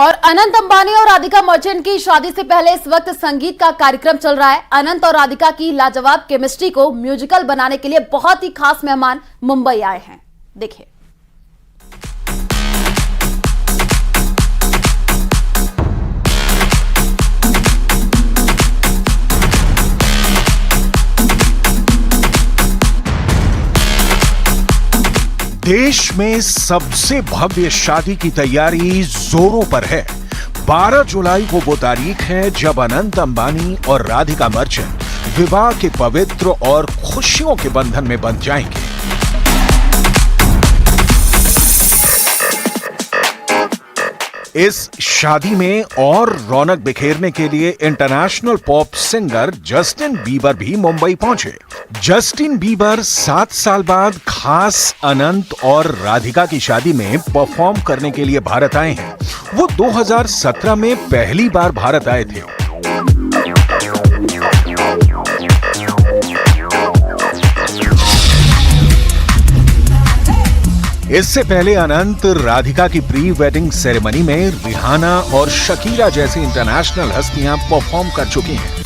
और अनंत अंबानी और राधिका मर्चेंट की शादी से पहले इस वक्त संगीत का कार्यक्रम चल रहा है। अनंत और राधिका की लाजवाब केमिस्ट्री को म्यूजिकल बनाने के लिए बहुत ही खास मेहमान मुंबई आए हैं। देखिए। देश में सबसे भव्य शादी की तैयारी जोरों पर है। 12 जुलाई को वो तारीख है जब अनंत अंबानी और राधिका मर्चेंट विवाह के पवित्र और खुशियों के बंधन में बंध जाएंगे। इस शादी में और रौनक बिखेरने के लिए international pop singer Justin Bieber भी मुंबई पहुंचे। जस्टिन बीबर 7 साल बाद खास अनंत और राधिका की शादी में परफॉर्म करने के लिए भारत आए हैं। वो 2017 में पहली बार भारत आए थे। इससे पहले अनंत राधिका की प्री वेडिंग सेरेमनी में रिहाना और शकीरा जैसी इंटरनेशनल हस्तियां परफॉर्म कर चुकी हैं।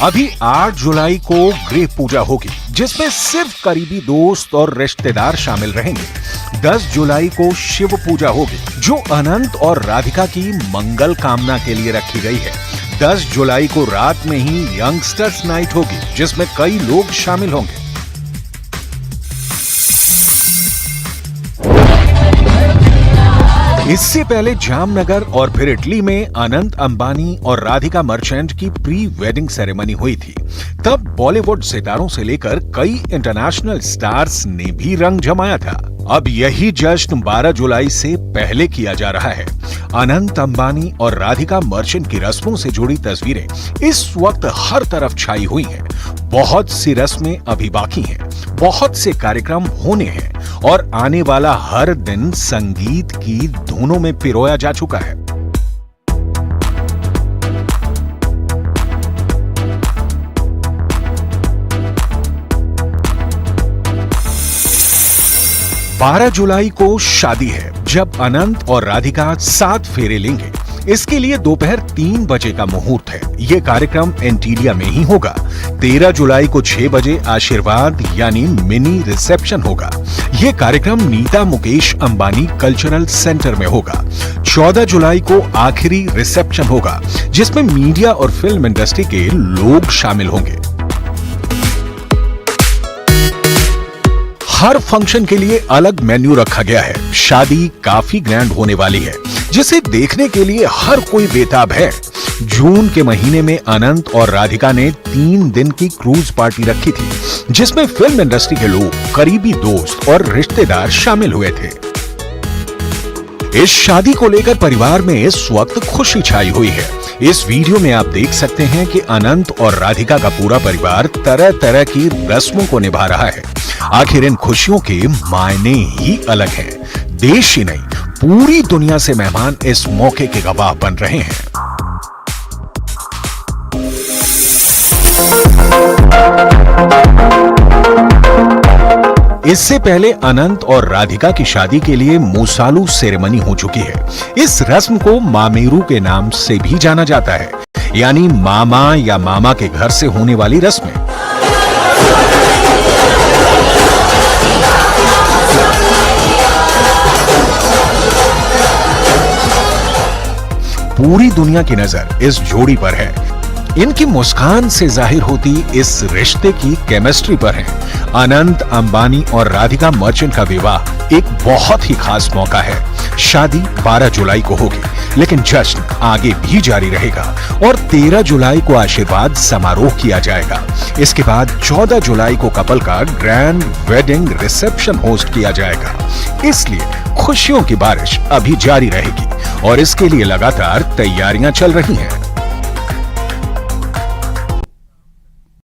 अभी 8 जुलाई को गृह पूजा होगी, जिसमें सिर्फ करीबी दोस्त और रिश्तेदार शामिल रहेंगे। 10 जुलाई को शिव पूजा होगी, जो अनंत और राधिका की मंगल कामना के लिए रखी गई है। 10 जुलाई को रात में ही यंगस्टर्स नाइट होगी, जिसमें कई लोग शामिल होंगे। इससे पहले जामनगर और फिर इटली में अनंत अंबानी और राधिका मर्चेंट की प्री वेडिंग सेरेमनी हुई थी। तब बॉलीवुड सितारों से लेकर कई इंटरनेशनल स्टार्स ने भी रंग जमाया था। अब यही जश्न 12 जुलाई से पहले किया जा रहा है। अनंत अंबानी और राधिका मर्चेंट की रस्मों से जुड़ी तस्वीरें इस वक्त हर तरफ छाई हुई हैं। बहुत सी रस्में अभी बाकी हैं, बहुत से कार्यक्रम होने हैं और आने वाला हर दिन संगीत की धुनों में पिरोया जा चुका है। बारह जुलाई को शादी है, जब अनंत और राधिका 7 फेरे लेंगे। इसके लिए दोपहर 3 बजे का मुहूर्त है। ये कार्यक्रम एंटीलिया में ही होगा। 13 जुलाई को 6 बजे आशीर्वाद यानी मिनी रिसेप्शन होगा। ये कार्यक्रम नीता मुकेश अंबानी कल्चरल सेंटर में होगा। 14 जुलाई को आखिरी रिसेप्शन होगा, जिसमें मीडिया और फिल्म इंडस्ट्री के लोग शामिल होंगे। हर फंक्शन के लिए अलग मेन्यू रखा गया है। शादी काफी ग्रैंड होने वाली है, जिसे देखने के लिए हर कोई बेताब है। जून के महीने में अनंत और राधिका ने 3 दिन की क्रूज पार्टी रखी थी, जिसमें फिल्म इंडस्ट्री के लोग, करीबी दोस्त और रिश्तेदार शामिल हुए थे। इस शादी को लेकर परिवार में इस वक्त खुशी छाई हुई है। इस वीडियो में आप देख सकते हैं कि अनंत और राधिका का पूरा परिवार तरह तरह की रस्मों को निभा रहा है। आखिर इन खुशियों के मायने ही अलग हैं। देश ही नहीं, पूरी दुनिया से मेहमान इस मौके के गवाह बन रहे हैं। इससे पहले अनंत और राधिका की शादी के लिए मूसालू सेरेमनी हो चुकी है। इस रस्म को मामेरू के नाम से भी जाना जाता है, यानी मामा या मामा के घर से होने वाली रस्में। पूरी दुनिया की नजर इस जोड़ी पर है। इनकी मुस्कान से जाहिर होती इस रिश्ते की केमिस्ट्री पर है। अनंत अंबानी और राधिका मर्चेंट का विवाह एक बहुत ही खास मौका है। शादी 12 जुलाई को होगी, लेकिन जश्न आगे भी जारी रहेगा और 13 जुलाई को आशीर्वाद समारोह किया जाएगा। इसके बाद 14 जुलाई को कपल का ग्रैंड वेडिंग रिसेप्शन होस्ट किया जाएगा। इसलिए खुशियों की बारिश अभी जारी रहेगी और इसके लिए लगातार तैयारियां चल रही हैं।